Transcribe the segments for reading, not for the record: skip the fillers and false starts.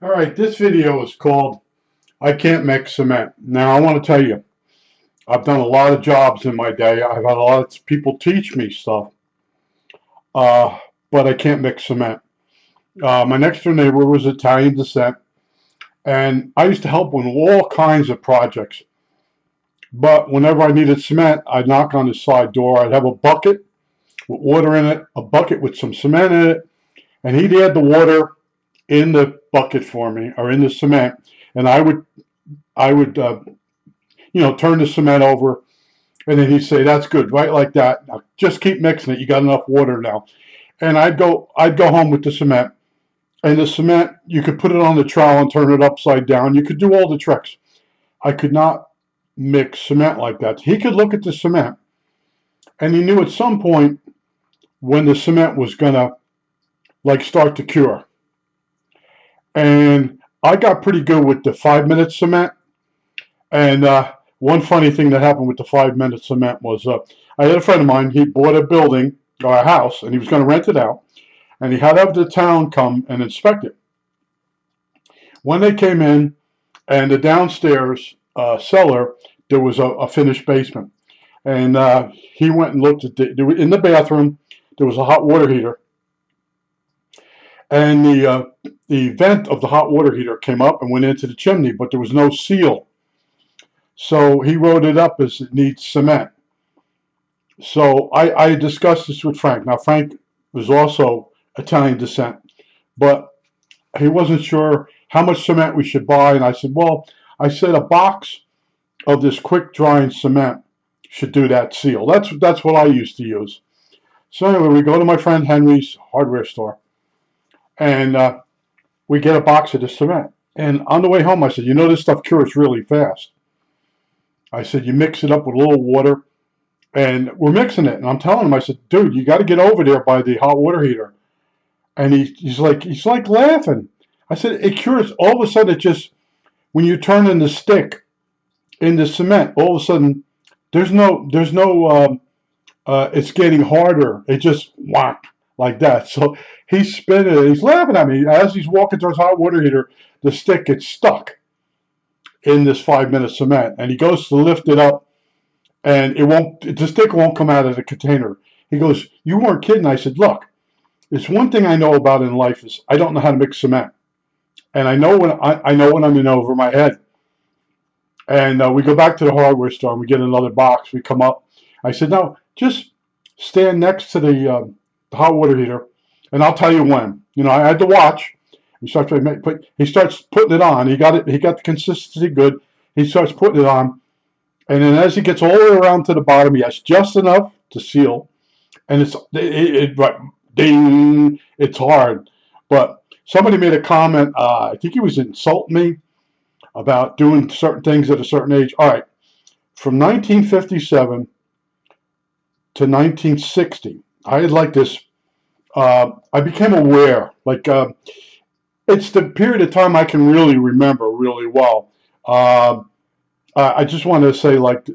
All right, this video is called I Can't Mix Cement. Now, I want to tell you, I've done a lot of jobs in my day. I've had a lot of people teach me stuff, uh, but I can't mix cement. My next door neighbor was Italian descent, and I used to help with all kinds of projects. But whenever I needed cement, I'd knock on his side door. I'd have a bucket with water in it, a bucket with some cement in it, and he'd add the water in the bucket for me or in the cement, and I would turn the cement over, and then he'd say, "That's good, right like that. Now just keep mixing it. You got enough water now." And I'd go home with the cement, and the cement you could put it on the trowel and turn it upside down. You could do all the tricks. I could not mix cement like that. He could look at the cement, and he knew at some point when the cement was gonna like start to cure. And I got pretty good with the 5 minute cement. And one funny thing that happened with the 5 minute cement was I had a friend of mine. He bought a building or a house, and he was going to rent it out. And he had to have the town come and inspect it. When they came in, and the downstairs cellar, there was a finished basement. And he went and looked at in the bathroom. There was a hot water heater, and the vent of the hot water heater came up and went into the chimney, but there was no seal. So he wrote it up as it needs cement. So I discussed this with Frank. Now, Frank was also Italian descent, but he wasn't sure how much cement we should buy. And I said, well, I said a box of this quick drying cement should do that seal. That's what I used to use. So anyway, we go to my friend Henry's hardware store, and we get a box of the cement. And on the way home, I said, this stuff cures really fast. I said, you mix it up with a little water, and we're mixing it. And I'm telling him, I said, dude, you got to get over there by the hot water heater. And he's like laughing. I said, it cures. All of a sudden, it just, when you turn in the stick in the cement, all of a sudden, it's getting harder. It just whack like that. So he's spinning it. He's laughing at me as he's walking towards the hot water heater. The stick gets stuck in this 5 minute cement, and he goes to lift it up, and the stick won't come out of the container. He goes, you weren't kidding. I said, look, it's one thing I know about in life is I don't know how to mix cement, and I know when I'm in over my head. And we go back to the hardware store, and we get another box. We come up. I said, no, just stand next to the hot water heater, and I'll tell you when. I had to watch. He starts putting it on. He got it. He got the consistency good. He starts putting it on, and then as he gets all the way around to the bottom, he has just enough to seal, and right, ding. It's hard, but somebody made a comment. I think he was insulting me about doing certain things at a certain age. All right, from 1957 to 1960, I had like this. I became aware, it's the period of time I can really remember really well. Uh, I just wanted to say, like,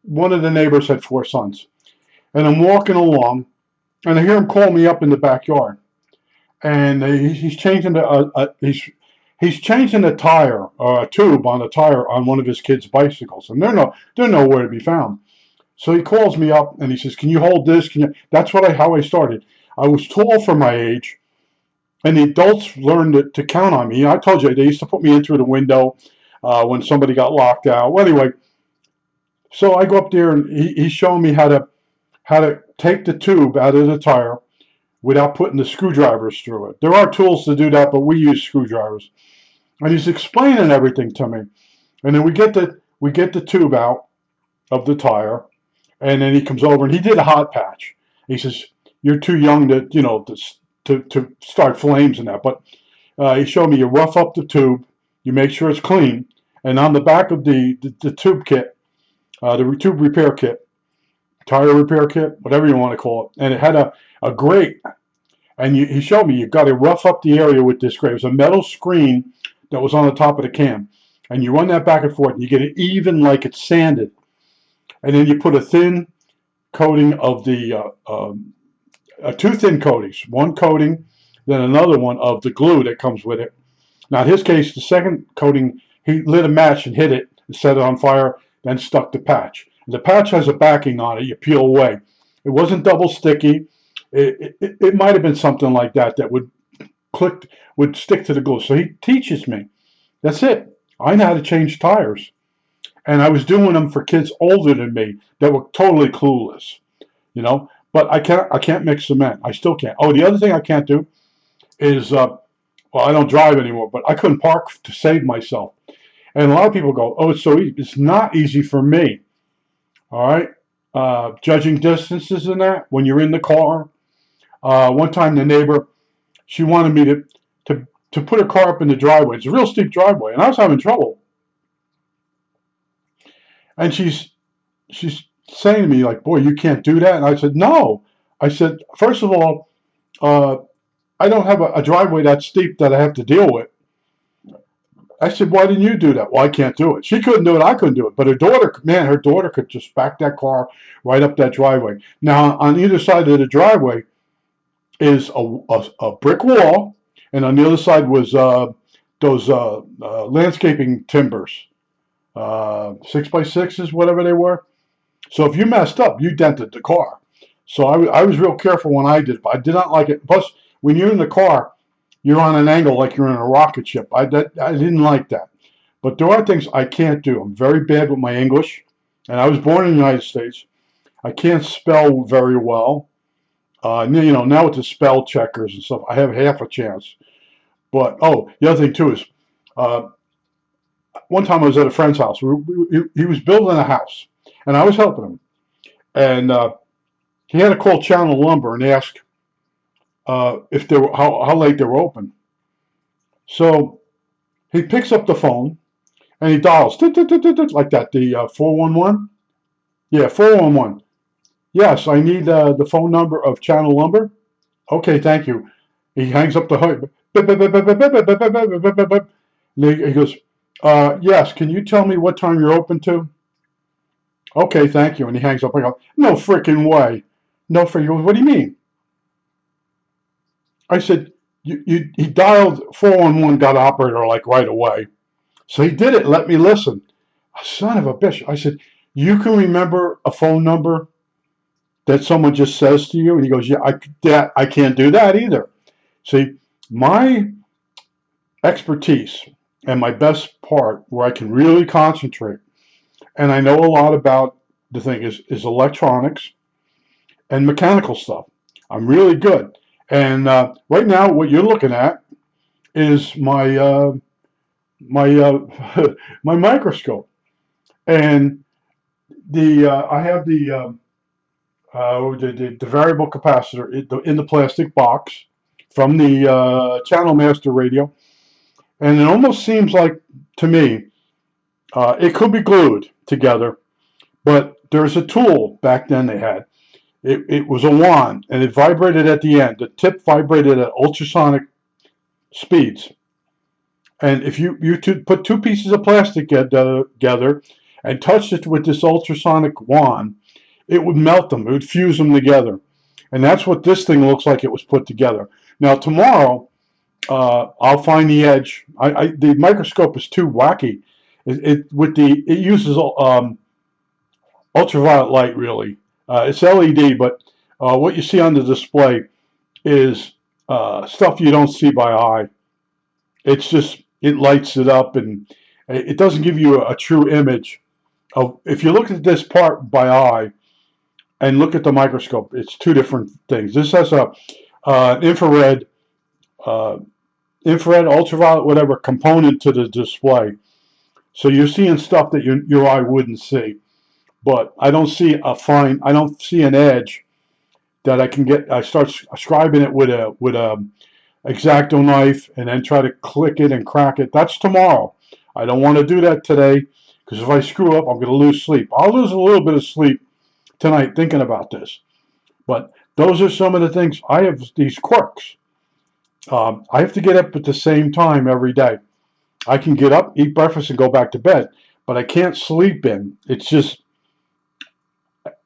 one of the neighbors had four sons, and I'm walking along, and I hear him call me up in the backyard, and he's changing he's changing a tire or a tube on a tire on one of his kids' bicycles, and they're nowhere to be found. So he calls me up and he says, "Can you hold this? Can you?" That's how I started. I was tall for my age, and the adults learned to count on me. I told you they used to put me in through the window when somebody got locked out. Well, anyway, so I go up there, and he's showing me how to take the tube out of the tire without putting the screwdrivers through it. There are tools to do that, but we use screwdrivers. And he's explaining everything to me. And then we get the tube out of the tire, and then he comes over and he did a hot patch. He says, "You're too young to start flames and that." But he showed me you rough up the tube, you make sure it's clean, and on the back of the tube kit, the tube repair kit, tire repair kit, whatever you want to call it, and it had a grate. And he showed me you got to rough up the area with this grate. It was a metal screen that was on the top of the can, and you run that back and forth, and you get it even like it's sanded, and then you put a thin coating of two thin coatings, one coating, then another one of the glue that comes with it, Now, in his case, the second coating, he lit a match and hit it and set it on fire, then stuck the patch. And the patch has a backing on it. You peel away. It wasn't double sticky. It might have been something like that that would stick to the glue. So he teaches me. That's it. I know how to change tires. And I was doing them for kids older than me that were totally clueless, you know. But I can't mix cement. I still can't. Oh, the other thing I can't do is, well, I don't drive anymore, but I couldn't park to save myself. And a lot of people go, oh, it's so easy. It's not easy for me. All right. Judging distances and that when you're in the car. One time the neighbor, she wanted me to put her car up in the driveway. It's a real steep driveway, and I was having trouble. And she's saying to me, like, boy, you can't do that. And I said, no. I said, first of all, I don't have a driveway that steep that I have to deal with. I said, why didn't you do that? Well, I can't do it. She couldn't do it. I couldn't do it. But her daughter could just back that car right up that driveway. Now, on either side of the driveway is a brick wall, and on the other side was those landscaping timbers, 6x6s, whatever they were. So if you messed up, you dented the car. So I was real careful when I did. I did not like it. Plus, when you're in the car, you're on an angle like you're in a rocket ship. I didn't like that. But there are things I can't do. I'm very bad with my English, and I was born in the United States. I can't spell very well. You know, now with the spell checkers and stuff, I have half a chance. But, oh, the other thing, too, is one time I was at a friend's house. He was building a house, and I was helping him. And he had to call Channel Lumber and ask if they were how late they were open. So he picks up the phone and he dials like that, the 411. Yeah, 411. Yes, I need the phone number of Channel Lumber. Okay, thank you. He hangs up the hook. He goes, yes, can you tell me what time you're open to? Okay, thank you. And he hangs up. I go, no freaking way. No freaking way. What do you mean? I said, he dialed 411, got operator like right away. So he did it, let me listen. Son of a bitch. I said, you can remember a phone number that someone just says to you? And he goes, yeah, I can't do that either. See, my expertise and my best part where I can really concentrate, and I know a lot about the thing, is electronics and mechanical stuff. I'm really good. And right now, what you're looking at is my my microscope, and I have the variable capacitor in the plastic box from the Channel Master radio, and it almost seems like to me it could be glued together, but there's a tool back then they had. It was a wand, and it vibrated at the end. The tip vibrated at ultrasonic speeds. And if you put two pieces of plastic together and touched it with this ultrasonic wand, it would melt them. It would fuse them together. And that's what this thing looks like it was put together. Now, tomorrow, I'll find the edge. The microscope is too wacky. It uses ultraviolet light, really. It's LED, but what you see on the display is stuff you don't see by eye. It's just, it lights it up, and it doesn't give you a true image of. If you look at this part by eye and look at the microscope, it's two different things. This has a infrared, ultraviolet, whatever component to the display. So you're seeing stuff that your eye wouldn't see. But I don't see I don't see an edge that I can get. I start scribing it with a X-Acto knife and then try to click it and crack it. That's tomorrow. I don't want to do that today, because if I screw up, I'm going to lose sleep. I'll lose a little bit of sleep tonight thinking about this. But those are some of the things. I have these quirks. I have to get up at the same time every day. I can get up, eat breakfast, and go back to bed, but I can't sleep in. It's just,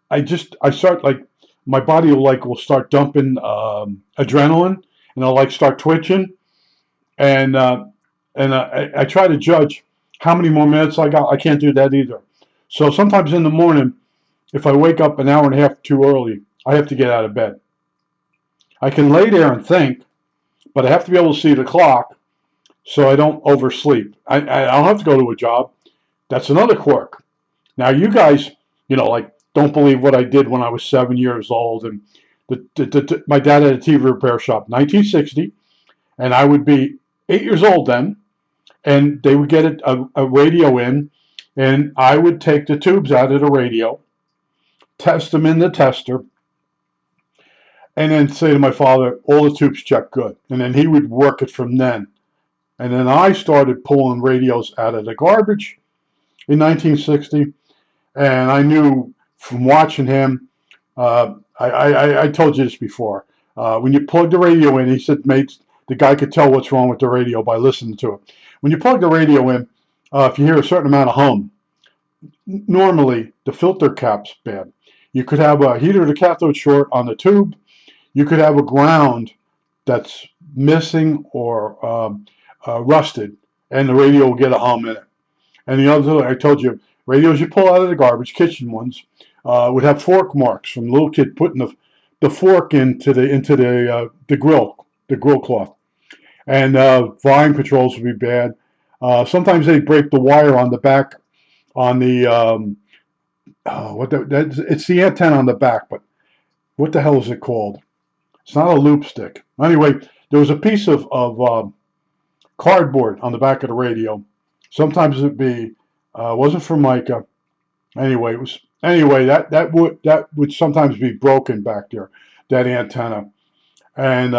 I start, like, my body will start dumping adrenaline, and I'll start twitching, and and I try to judge how many more minutes I got. I can't do that either. So sometimes in the morning, if I wake up an hour and a half too early, I have to get out of bed. I can lay there and think, but I have to be able to see the clock so I don't oversleep. I don't have to go to a job. That's another quirk. Now you guys, like don't believe what I did when I was 7 years old. And my dad had a TV repair shop, 1960, and I would be 8 years old then, and they would get a radio in, and I would take the tubes out of the radio, test them in the tester, and then say to my father, all the tubes check good. And then he would work it from then. And then I started pulling radios out of the garbage in 1960. And I knew from watching him, I told you this before, when you plug the radio in, he said, mate, the guy could tell what's wrong with the radio by listening to it. When you plug the radio in, if you hear a certain amount of hum, normally the filter cap's bad. You could have a heater to cathode short on the tube. You could have a ground that's missing or rusted, and the radio will get a hum in it. And the other, I told you, radios you pull out of the garbage, kitchen ones, would have fork marks from the little kid putting the fork into the grill cloth. And volume controls would be bad. Sometimes they break the wire on the back on the it's the antenna on the back, but what the hell is it called? It's not a loop stick. Anyway, there was a piece of cardboard on the back of the radio. Sometimes it'd be wasn't for mica. Anyway, that would sometimes be broken back there, that antenna, and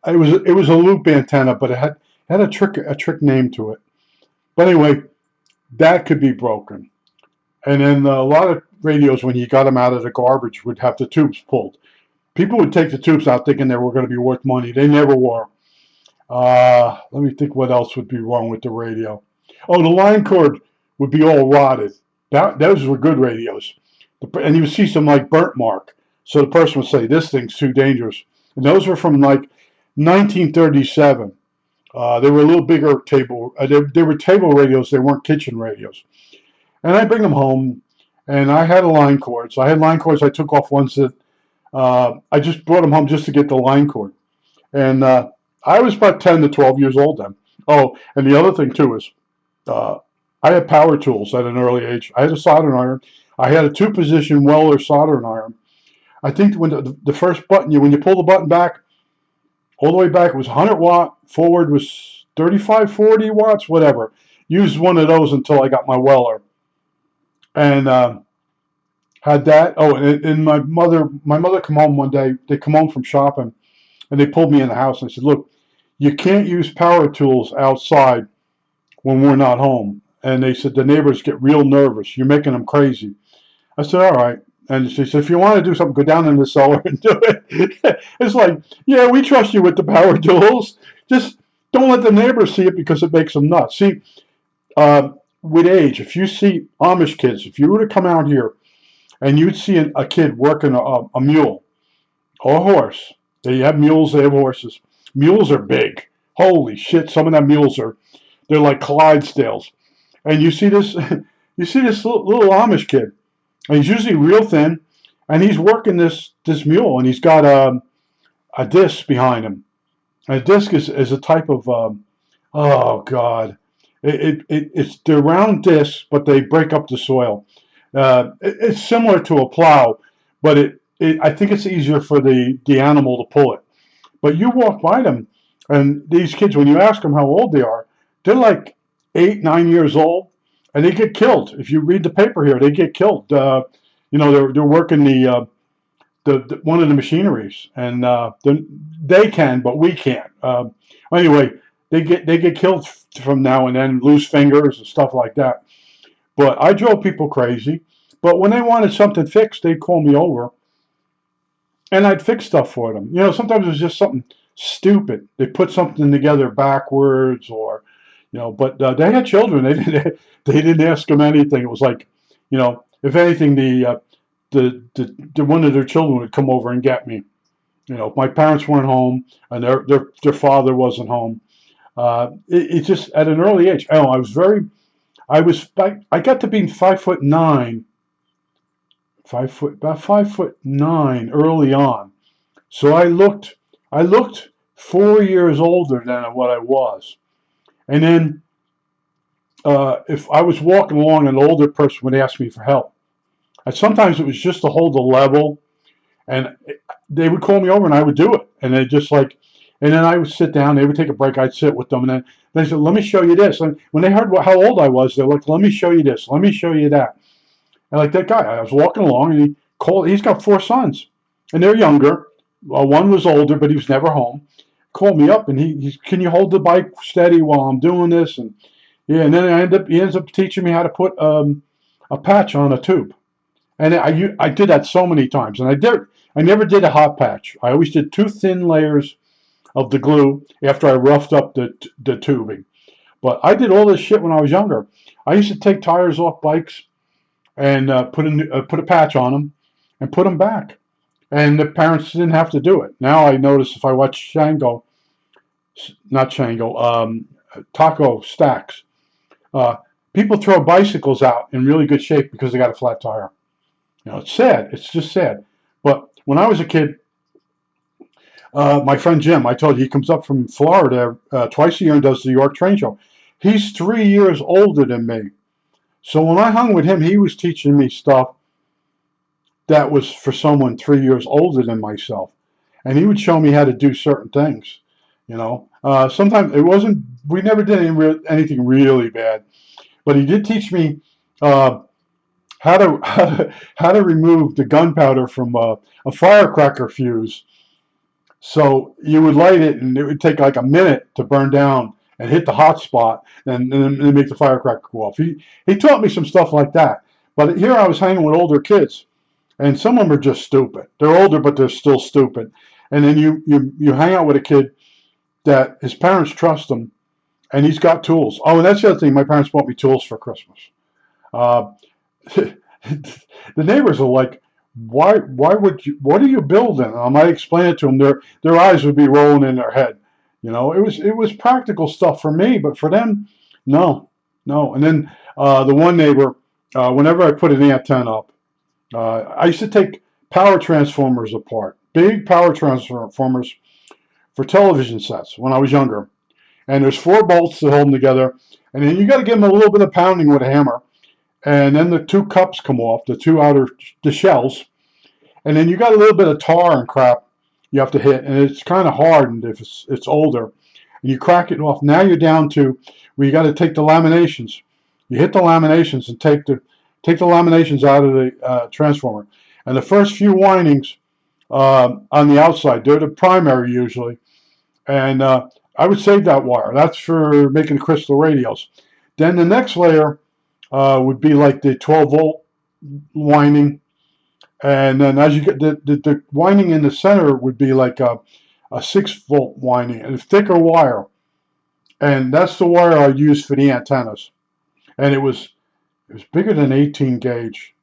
it was a loop antenna, but it had a trick name to it. But anyway, that could be broken. And then a lot of radios, when you got them out of the garbage, would have the tubes pulled. People would take the tubes out thinking they were going to be worth money. They never were. Let me think what else would be wrong with the radio. Oh, the line cord would be all rotted. Those were good radios. And you would see some like burnt mark. So the person would say, this thing's too dangerous. And those were from like 1937. They were a little bigger table. They were table radios. They weren't kitchen radios. And I bring them home, and I had a line cord. So I had line cords. I took off ones that I just brought them home just to get the line cord. And I was about 10 to 12 years old then. Oh, and the other thing too is I had power tools at an early age. I had a soldering iron. I had a 2-position Weller soldering iron. I think when the first button, when you pull the button back, all the way back, it was 100 watt. Forward was 35, 40 watts, whatever. Used one of those until I got my Weller. And had that. Oh, and my mother come home one day. They come home from shopping, and they pulled me in the house and said, "Look, you can't use power tools outside when we're not home." And they said the neighbors get real nervous. You're making them crazy. I said, "All right." And she said, "If you want to do something, go down in the cellar and do it." It's like, yeah, we trust you with the power tools. Just don't let the neighbors see it because it makes them nuts. See, with age, if you see Amish kids, if you were to come out here and you'd see a kid working a mule or a horse, they have mules, they have horses. Mules are big. Holy shit, some of them mules they're like Clydesdales. And you see this little Amish kid, and he's usually real thin, and he's working this mule, and he's got a disc behind him. And a disc is a type of oh god, it's they're round discs, but they break up the soil. It's similar to a plow, but I think it's easier for the animal to pull it. But you walk by them, and these kids, when you ask them how old they are, they're like 8, 9 years old, and they get killed. If you read the paper here, they get killed. They're working the one of the machineries, and they can, but we can't. Anyway, they get killed from now and then, lose fingers and stuff like that. But I drove people crazy. But when they wanted something fixed, they'd call me over, and I'd fix stuff for them. Sometimes it was just something stupid. They put something together backwards, or But they had children. They didn't ask them anything. It was like, if anything, the one of their children would come over and get me. If my parents weren't home and their father wasn't home, It just at an early age. Oh, I got to being 5'9", about 5'9" early on. So I looked 4 years older than what I was. And then if I was walking along, an older person would ask me for help. And sometimes it was just to hold the level, and they would call me over, and I would do it. And they just like, and then I would sit down. They would take a break. I'd sit with them, and then they said, "Let me show you this." And when they heard how old I was, they were like, "Let me show you this. Let me show you that." And like that guy, I was walking along, and he called. He's got 4 sons, and they're younger. Well, one was older, but he was never home. Called me up, and he can you hold the bike steady while I'm doing this? And yeah, and then he ends up teaching me how to put a patch on a tube. And I did that so many times, and I never did a hot patch. I always did 2 thin layers of the glue after I roughed up the tubing. But I did all this shit when I was younger. I used to take tires off bikes and put a patch on them and put them back. And the parents didn't have to do it. Now I notice if I watch not Shango, Taco Stacks, people throw bicycles out in really good shape because they got a flat tire. You know, it's sad. It's just sad. But when I was a kid, my friend Jim, I told you, he comes up from Florida twice a year and does the York Train Show. He's 3 years older than me. So when I hung with him, he was teaching me stuff that was for someone 3 years older than myself. And he would show me how to do certain things. You know, sometimes we never did anything really bad. But he did teach me how to remove the gunpowder from a firecracker fuse. So you would light it, and it would take like a minute to burn down and hit the hot spot, and then make the firecracker go off. He taught me some stuff like that. But here I was hanging with older kids, and some of them are just stupid. They're older, but they're still stupid. And then you hang out with a kid that his parents trust him, and he's got tools. Oh, and that's the other thing. My parents bought me tools for Christmas. Uh, the neighbors are like, why would you, what are you building? I might explain it to them. Their eyes would be rolling in their head. You know, it was practical stuff for me, but for them, no. And then the one neighbor, whenever I put an antenna up, I used to take power transformers apart, big power transformers for television sets when I was younger. And there's 4 bolts that hold them together, and then you got to give them a little bit of pounding with a hammer. And then the 2 cups come off, the shells, and then you got a little bit of tar and crap you have to hit, and it's kind of hardened if it's older, and you crack it off. Now you're down to where you got to take the laminations. You hit the laminations and take the laminations out of the transformer, and the first few windings on the outside, they're the primary usually, and I would save that wire. That's for making crystal radios. Then the next layer would be like the 12-volt winding, and then as you get the winding in the center would be like a 6-volt winding, a thicker wire, and that's the wire I used for the antennas. And it was bigger than 18 gauge.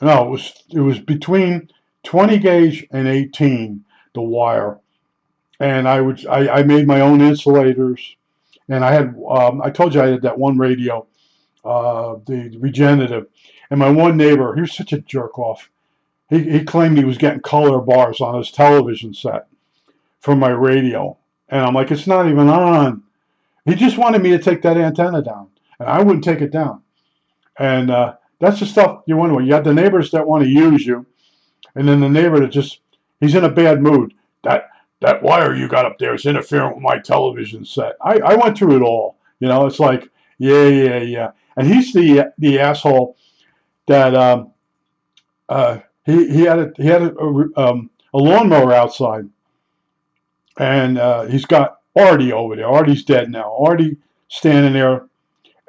No, it was between 20 gauge and 18, the wire. And I made my own insulators, and I told you I had that one radio, the regenerative, and my one neighbor, he was such a jerk off. He claimed he was getting color bars on his television set from my radio, and I'm like, it's not even on. He just wanted me to take that antenna down, and I wouldn't take it down. And that's the stuff you wonder. You got the neighbors that want to use you, and then the neighbor that he's in a bad mood. That wire you got up there is interfering with my television set. I went through it all. You know, it's like, yeah. And he's the asshole that he had a lawnmower outside, and he's got Artie over there. Artie's dead now. Artie standing there,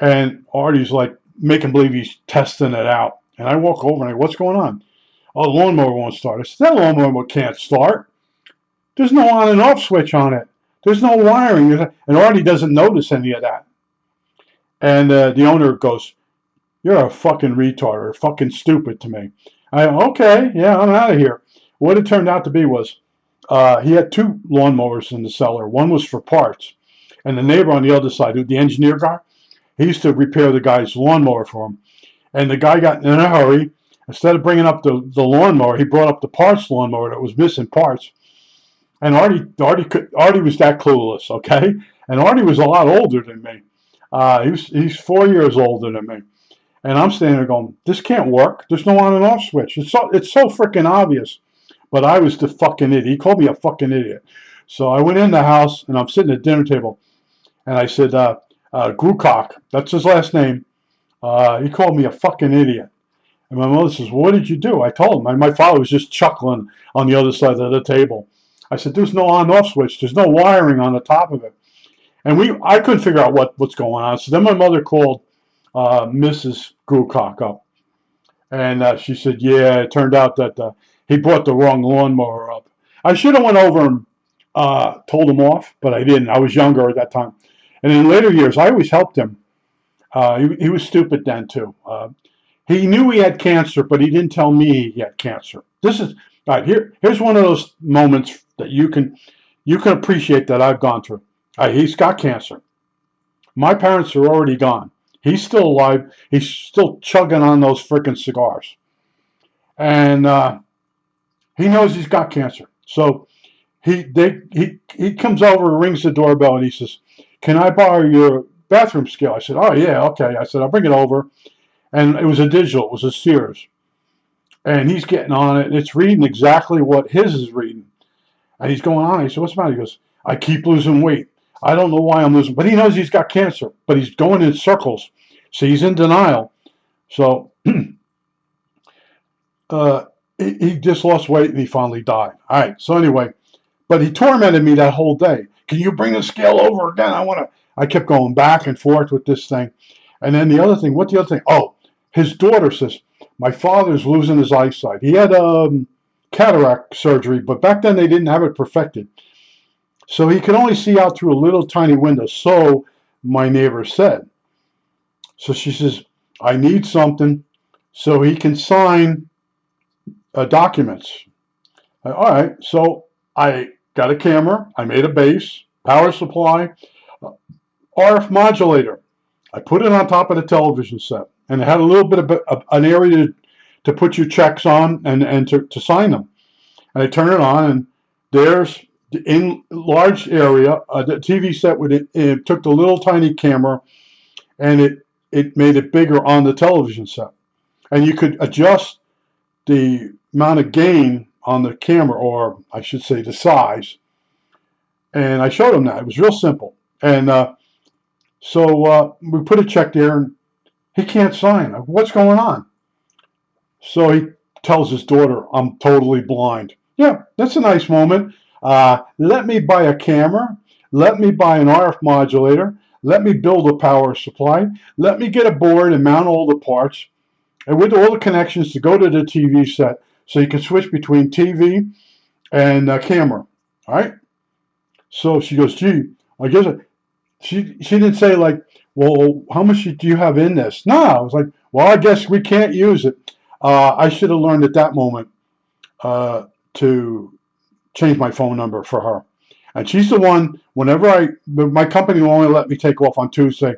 and Artie's like making believe he's testing it out. And I walk over and I go, what's going on? Oh, the lawnmower won't start. I said, that lawnmower can't start. There's no on and off switch on it. There's no wiring. And Artie doesn't notice any of that. And the owner goes, you're a fucking retard, or fucking stupid to me. Okay, yeah, I'm out of here. What it turned out to be was he had 2 lawnmowers in the cellar. One was for parts, And the neighbor on the other side, the engineer guy, he used to repair the guy's lawnmower for him. And the guy got in a hurry. Instead of bringing up the lawnmower, he brought up the parts lawnmower that was missing parts. And Artie was that clueless, okay? And Artie was a lot older than me. He's 4 years older than me. And I'm standing there going, this can't work. There's no on and off switch. It's so freaking obvious. But I was the fucking idiot. He called me a fucking idiot. So I went in the house, and I'm sitting at the dinner table. And I said, Grucock, that's his last name. He called me a fucking idiot. And my mother says, what did you do? I told him. My father was just chuckling on the other side of the table. I said, there's no on-off switch. There's no wiring on the top of it. And I couldn't figure out what's going on. So then my mother called Mrs. Grucock up. And she said, yeah, it turned out that he brought the wrong lawnmower up. I should have went over and told him off, but I didn't. I was younger at that time. And in later years, I always helped him. He was stupid then, too. He knew he had cancer, but he didn't tell me he had cancer. This is, all right, here's one of those moments that you can appreciate that I've gone through. He's got cancer. My parents are already gone. He's still alive. He's still chugging on those frickin' cigars. And he knows he's got cancer. So he comes over, rings the doorbell, and he says, can I borrow your bathroom scale? I said, oh, yeah, okay. I said, I'll bring it over. And it was a digital. It was a Sears. And he's getting on it, and it's reading exactly what his is reading. And he's going on. He said, what's the matter? He goes, I keep losing weight. I don't know why I'm losing. But he knows he's got cancer. But he's going in circles. So he's in denial. So he just lost weight, and he finally died. All right. So anyway, but he tormented me that whole day. Can you bring the scale over again? I kept going back and forth with this thing. And then the other thing, oh, his daughter says, my father's losing his eyesight. He had cataract surgery, but back then they didn't have it perfected. So he could only see out through a little tiny window, so my neighbor said. So she says, I need something so he can sign documents. All right, so I got a camera, I made a base, power supply, RF modulator. I put it on top of the television set, and it had a little bit of an area to put your checks on and to sign them. And I turn it on, and there's in large area the TV set with it took the little tiny camera, and it made it bigger on the television set, and you could adjust the amount of gain on the camera, or I should say the size. And I showed him that. It was real simple. And so we put a check there, and he can't sign. What's going on? So he tells his daughter, I'm totally blind. Yeah, that's a nice moment. Let me buy a camera. Let me buy an RF modulator. Let me build a power supply. Let me get a board and mount all the parts. And with all the connections to go to the TV set, so you can switch between TV and camera. All right? So she goes, gee, I guess she didn't say like, well, how much do you have in this? No, I was like, well, I guess we can't use it. I should have learned at that moment to change my phone number for her. And she's the one, whenever my company will only let me take off on Tuesday,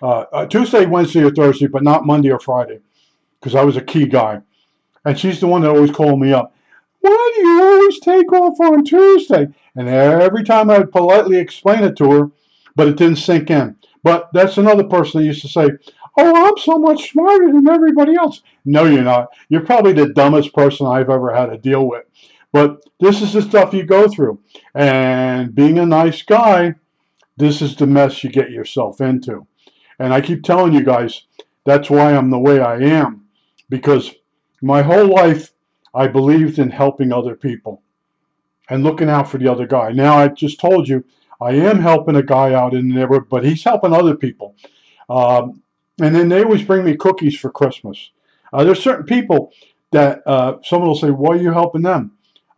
Wednesday, or Thursday, but not Monday or Friday, because I was a key guy. And she's the one that always called me up. Why do you always take off on Tuesday? And every time I would politely explain it to her, but it didn't sink in. But that's another person that used to say, oh, I'm so much smarter than everybody else. No, you're not. You're probably the dumbest person I've ever had to deal with. But this is the stuff you go through. And being a nice guy, this is the mess you get yourself into. And I keep telling you guys, that's why I'm the way I am. Because my whole life, I believed in helping other people and looking out for the other guy. Now, I just told you, I am helping a guy out in the neighborhood, but he's helping other people. And then they always bring me cookies for Christmas. There's certain people that someone will say, why are you helping them?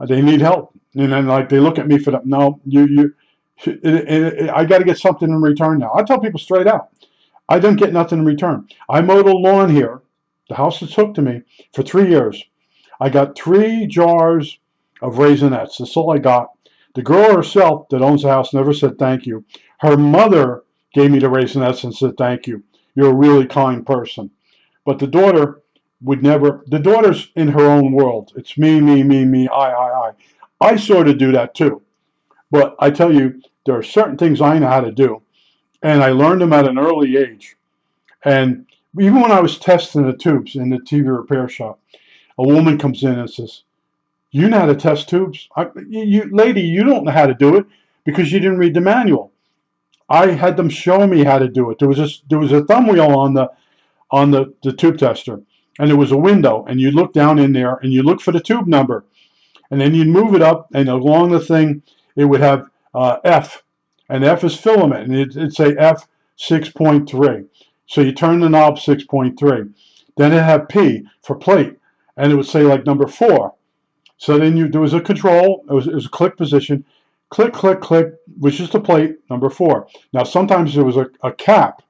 They need help. And then like they look at me for that. No, I got to get something in return now. I tell people straight out, I didn't get nothing in return. I mowed a lawn here, the house that's hooked to me, for 3 years. I got 3 jars of Raisinets. That's all I got. The girl herself that owns the house never said thank you. Her mother gave me the Raisinets and said, "Thank you. You're a really kind person." But the daughter would never. The daughter's in her own world. It's me, me, me, me, I. I sort of do that too. But I tell you, there are certain things I know how to do, and I learned them at an early age. And even when I was testing the tubes in the TV repair shop, a woman comes in and says, "You know how to test tubes? Lady, you don't know how to do it because you didn't read the manual." I had them show me how to do it. There was a thumb wheel on the tube tester, and there was a window, and you look down in there and you look for the tube number, and then you'd move it up, and along the thing it would have F, and F is filament, and it'd say F 6.3. So you turn the knob 6.3. Then it had P for plate, and it would say like number 4. So then there was a control. It was a click position. Click, click, click, which is the plate, number 4. Now sometimes there was a cap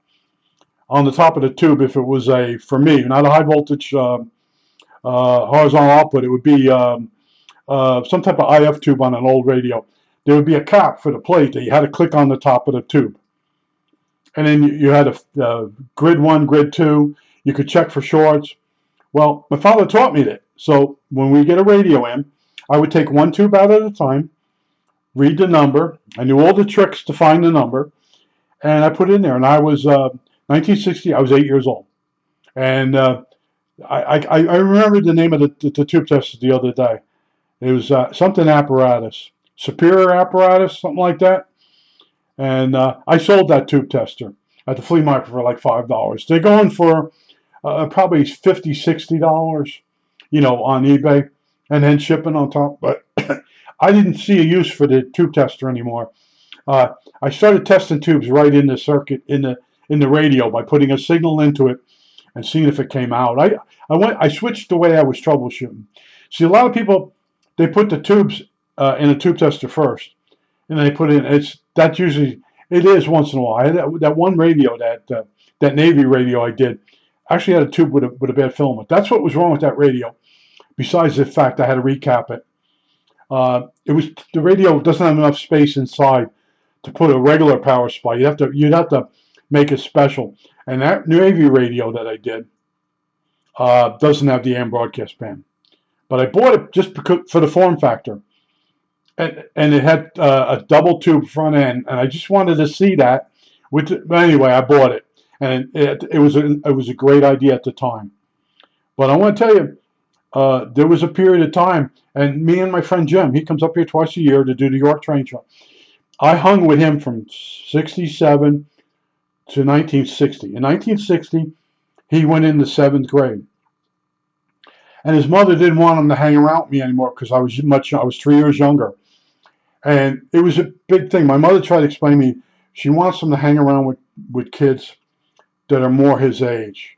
on the top of the tube if it was for me, not a high voltage horizontal output. It would be some type of IF tube on an old radio. There would be a cap for the plate that you had to click on the top of the tube. And then you had a grid 1, grid 2. You could check for shorts. Well, my father taught me that. So when we get a radio in, I would take one tube out at a time, read the number. I knew all the tricks to find the number, and I put it in there. And I was 1960. I was 8 years old, and I remember the name of the tube tester the other day. It was something apparatus, Superior apparatus, something like that. And I sold that tube tester at the flea market for like $5. They're going for probably $50, $60, on eBay, and then shipping on top. But I didn't see a use for the tube tester anymore. I started testing tubes right in the circuit in the radio by putting a signal into it and seeing if it came out. I switched the way I was troubleshooting. See, a lot of people, they put the tubes in a tube tester first, and they put in it is once in a while. I had that one radio, that Navy radio I did, actually had a tube with a bad filament. That's what was wrong with that radio. Besides the fact I had to recap it. The radio doesn't have enough space inside to put a regular power supply. You'd have to make it special. And that Navy radio that I did doesn't have the AM broadcast band. But I bought it just for the form factor. And it had a double tube front end, and I just wanted to see that. But anyway, I bought it, and it was a great idea at the time. But I want to tell you, there was a period of time, and me and my friend Jim, he comes up here twice a year to do the York Train Show. I hung with him from '67 to 1960. In 1960, he went into 7th grade. And his mother didn't want him to hang around with me anymore because I was 3 years younger. And it was a big thing. My mother tried to explain to me she wants him to hang around with kids that are more his age.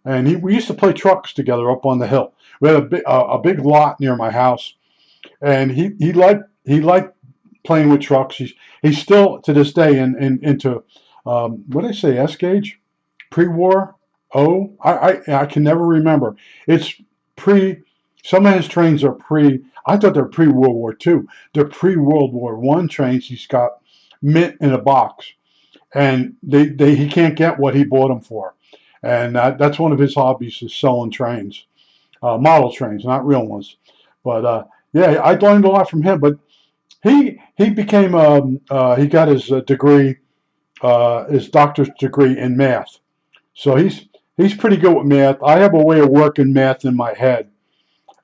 And we used to play trucks together up on the hill. We had a big lot near my house, and he liked playing with trucks. He's still to this day into what did I say, S gauge, pre-war. I can never remember. It's pre. Some of his trains are pre. I thought they're pre-World War II. They're pre-World War I trains. He's got mint in a box, and he can't get what he bought them for. And that's one of his hobbies is selling trains, model trains, not real ones. But yeah, I learned a lot from him. But he became he got his degree, his doctor's degree in math. So he's pretty good with math. I have a way of working math in my head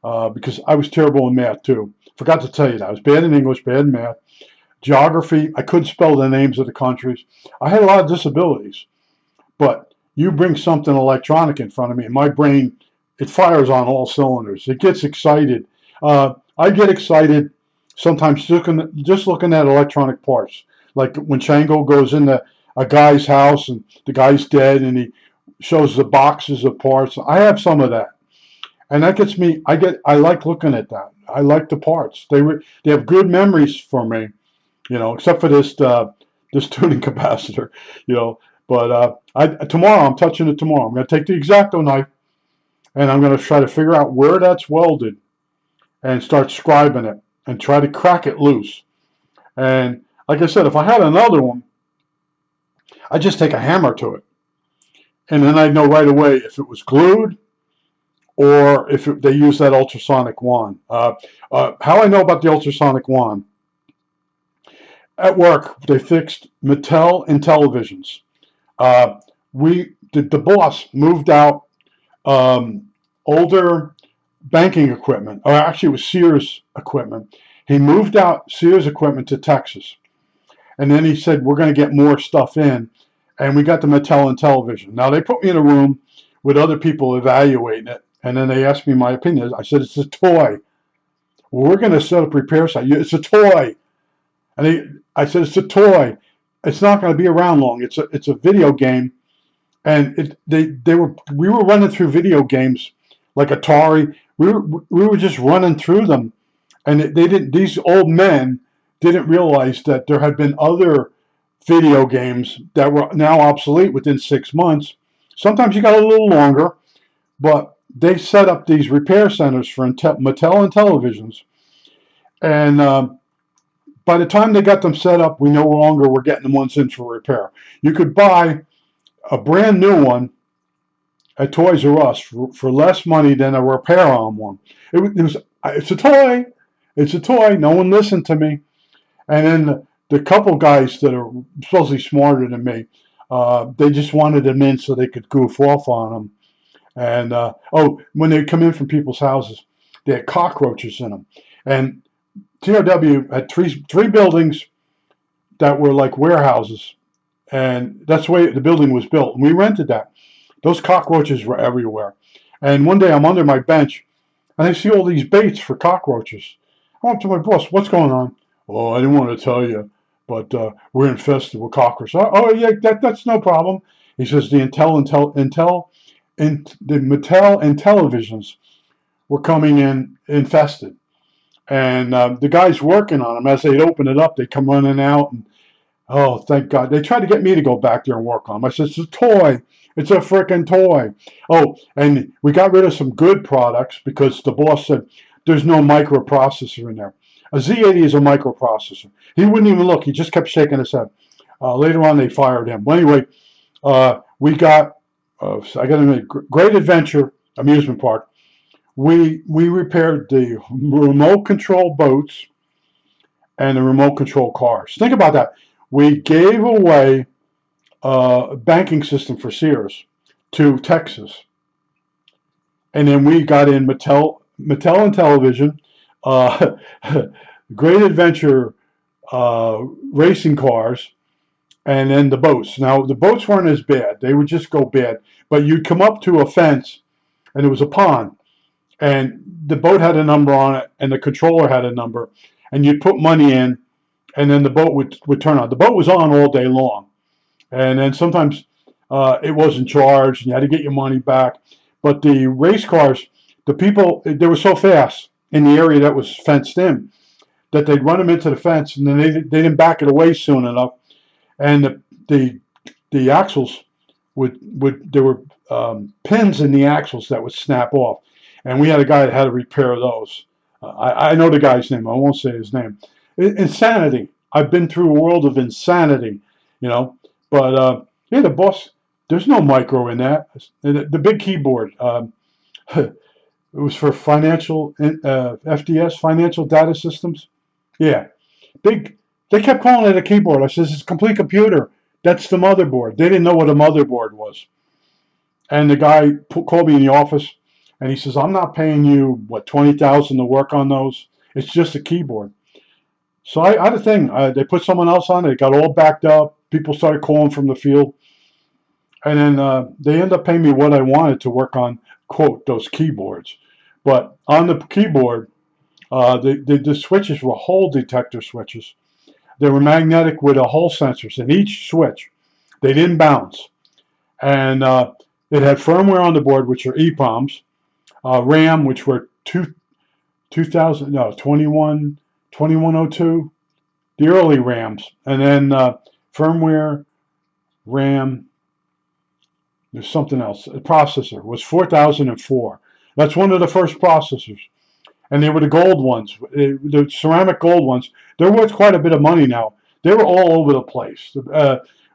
because I was terrible in math too. Forgot to tell you that I was bad in English, bad in math, geography. I couldn't spell the names of the countries. I had a lot of disabilities, but you bring something electronic in front of me, and my brain, it fires on all cylinders. It gets excited. I get excited sometimes just looking at electronic parts. Like when Shango goes into a guy's house and the guy's dead and he shows the boxes of parts. I have some of that. And that gets me, I like looking at that. I like the parts. They have good memories for me, except for this tuning capacitor, But tomorrow, I'm touching it tomorrow. I'm going to take the X-Acto knife, and I'm going to try to figure out where that's welded and start scribing it and try to crack it loose. And like I said, if I had another one, I just take a hammer to it, and then I know right away if it was glued or if they use that ultrasonic wand. How I know about the ultrasonic wand? At work, they fixed Mattel Intellivisions. The boss moved out older banking equipment, or actually it was Sears equipment. He moved out Sears equipment to Texas. And then he said, we're going to get more stuff in. And we got the Mattel Intellivision. Now, they put me in a room with other people evaluating it. And then they asked me my opinion. I said, it's a toy. Well, we're going to set up repair site. It's a toy. And I said, it's a toy. It's not going to be around long. It's a video game. And we were running through video games like Atari. We were just running through them. And these old men didn't realize that there had been other video games that were now obsolete within 6 months. Sometimes you got a little longer, but they set up these repair centers for Mattel Intellivisions. And by the time they got them set up, we no longer were getting the ones in for repair. You could buy a brand new one at Toys R Us for less money than a repair on one. It's a toy. It's a toy. No one listened to me. And then the couple guys that are supposedly smarter than me, they just wanted them in so they could goof off on them. And when they come in from people's houses, they had cockroaches in them. And TRW had three buildings that were like warehouses, and that's the way the building was built. And we rented that. Those cockroaches were everywhere. And one day I'm under my bench, and I see all these baits for cockroaches. I went to my boss, what's going on? Oh, I didn't want to tell you, but we're infested with cockroaches. Oh yeah, that's no problem. He says the Mattel Intellivisions were coming in infested. And the guys working on them, as they'd open it up, they'd come running out. And oh, thank God. They tried to get me to go back there and work on them. I said, it's a toy. It's a freaking toy. Oh, and we got rid of some good products because the boss said there's no microprocessor in there. A Z80 is a microprocessor. He wouldn't even look. He just kept shaking his head. Later on, they fired him. Well, anyway, we got, I got a Great Adventure amusement park. We repaired the remote control boats and the remote control cars. Think about that. We gave away a banking system for Sears to Texas. And then we got in Mattel Intellivision, Great Adventure racing cars, and then the boats. Now, the boats weren't as bad. They would just go bad. But you'd come up to a fence, and it was a pond. And the boat had a number on it, and the controller had a number. And you'd put money in, and then the boat would turn on. The boat was on all day long. And then sometimes it wasn't charged, and you had to get your money back. But the race cars, the people, they were so fast in the area that was fenced in that they'd run them into the fence, and then they didn't back it away soon enough. And the axles there were pins in the axles that would snap off. And we had a guy that had to repair those. I know the guy's name. I won't say his name. Insanity. I've been through a world of insanity, you know. But yeah, the boss. There's no micro in that. The big keyboard. It was for financial FDS, financial data systems. Yeah, big. They kept calling it a keyboard. I says it's a complete computer. That's the motherboard. They didn't know what a motherboard was. And the guy called me in the office. And he says, I'm not paying you, what, $20,000 to work on those? It's just a keyboard. So I had a thing. They put someone else on it. It got all backed up. People started calling from the field. And then they ended up paying me what I wanted to work on, quote, those keyboards. But on the keyboard, the switches were hole detector switches. They were magnetic with a hole sensors in each switch. They didn't bounce. And it had firmware on the board, which are EPROMs. RAM, which were 2102, the early RAMs, and then firmware, RAM, there's something else. The processor was 4004. That's one of the first processors, and they were the gold ones, the ceramic gold ones. They're worth quite a bit of money now. They were all over the place.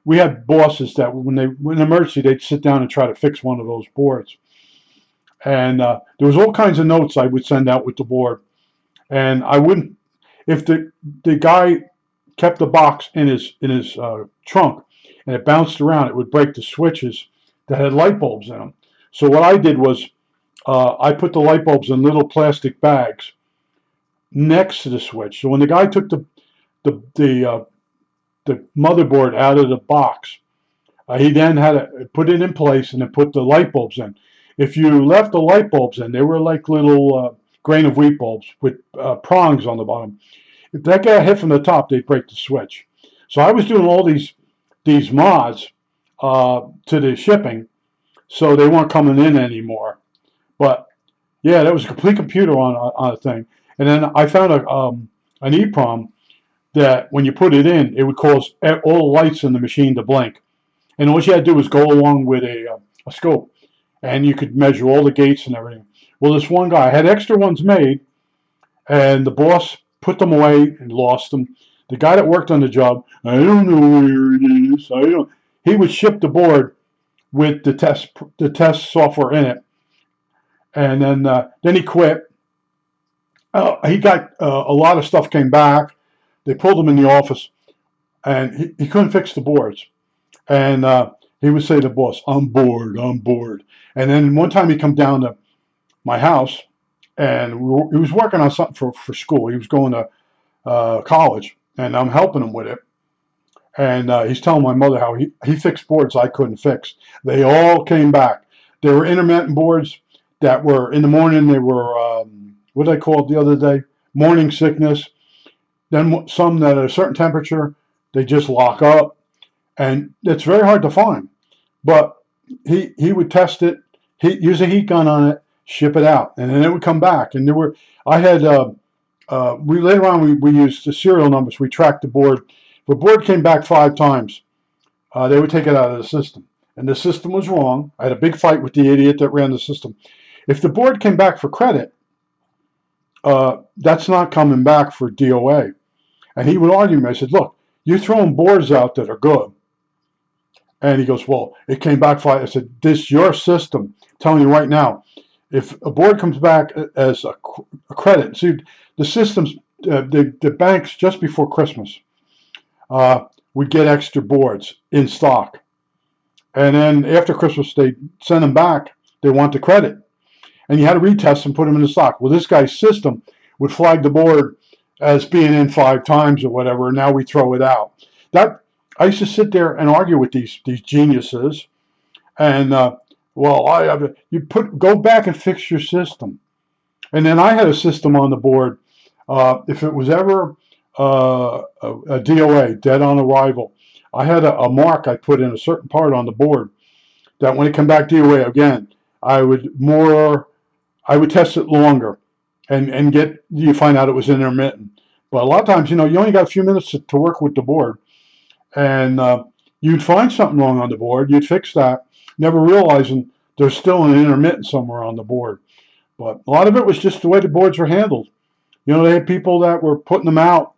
we had bosses that when they in an emergency, they'd sit down and try to fix one of those boards. And there was all kinds of notes I would send out with the board. And I wouldn't, if the guy kept the box in his trunk and it bounced around, it would break the switches that had light bulbs in them. So what I did was I put the light bulbs in little plastic bags next to the switch. So when the guy took the motherboard out of the box, he then had to put it in place and then put the light bulbs in. If you left the light bulbs in, they were like little grain of wheat bulbs with prongs on the bottom. If that got hit from the top, they'd break the switch. So I was doing all these mods to the shipping, so they weren't coming in anymore. But yeah, that was a complete computer on a thing. And then I found an EEPROM that when you put it in, it would cause all the lights in the machine to blink. And all you had to do was go along with a scope, and you could measure all the gates and everything. Well, this one guy had extra ones made, and the boss put them away and lost them. The guy that worked on the job, I don't know where it is. I don't. He would ship the board with the test software in it, and then he quit. He got a lot of stuff came back. They pulled him in the office, and he couldn't fix the boards. And he would say to the boss, I'm bored. And then one time he come down to my house, and he was working on something for school. He was going to college, and I'm helping him with it. And he's telling my mother how he fixed boards I couldn't fix. They all came back. There were intermittent boards that were in the morning. They were, what did I call it the other day? Morning sickness. Then some that at a certain temperature, they just lock up. And it's very hard to find. But he would test it, use a heat gun on it, ship it out, and then it would come back. And later on we used the serial numbers. We tracked the board. If a board came back 5 times, they would take it out of the system. And the system was wrong. I had a big fight with the idiot that ran the system. If the board came back for credit, that's not coming back for DOA. And he would argue with me. I said, look, you're throwing boards out that are good. And he goes, well, it came back 5. I said, this is your system. I'm telling you right now, if a board comes back as a credit, see, the systems, the banks just before Christmas, would get extra boards in stock. And then after Christmas, they send them back. They want the credit. And you had to retest and put them in the stock. Well, this guy's system would flag the board as being in 5 times or whatever, and now we throw it out. I used to sit there and argue with these geniuses, and go back and fix your system. And then I had a system on the board. If it was ever a DOA, dead on arrival, I had a mark I put in a certain part on the board that when it came back DOA again, I would test it longer and you find out it was intermittent. But a lot of times, you only got a few minutes to work with the board. And you'd find something wrong on the board. You'd fix that, never realizing there's still an intermittent somewhere on the board. But a lot of it was just the way the boards were handled. They had people that were putting them out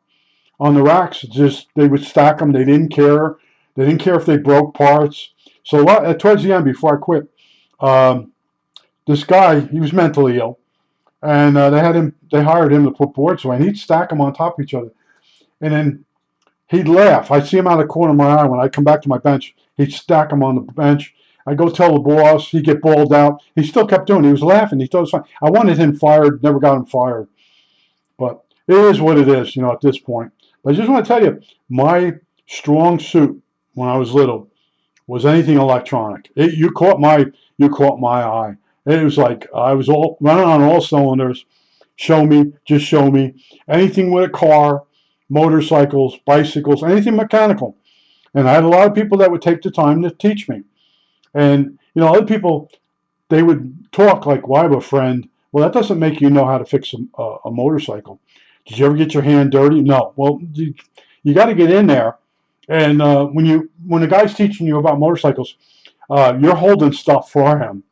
on the racks. Just they would stack them. They didn't care. They didn't care if they broke parts. So towards the end, before I quit, this guy, he was mentally ill, and they hired him to put boards away, and he'd stack them on top of each other, and then he'd laugh. I'd see him out of the corner of my eye. When I'd come back to my bench, he'd stack them on the bench. I'd go tell the boss. He'd get balled out. He still kept doing it. He was laughing. He thought it was fine. I wanted him fired. Never got him fired. But it is what it is, at this point. But I just want to tell you, my strong suit when I was little was anything electronic. You caught my eye. It was like I was all running on all cylinders. Show me, just show me. Anything with a car, motorcycles, bicycles, anything mechanical. And I had a lot of people that would take the time to teach me. And, other people, they would talk like, well, I have a friend. Well, that doesn't make you know how to fix a motorcycle. Did you ever get your hand dirty? No. Well, you got to get in there. And when the guy's teaching you about motorcycles, you're holding stuff for him.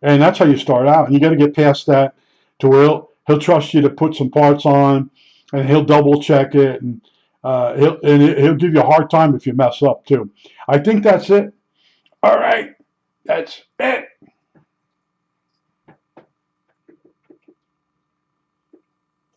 And that's how you start out. And you got to get past that to where he'll trust you to put some parts on, and he'll double check it. And He'll give you a hard time if you mess up too. I think that's it. All right, that's it.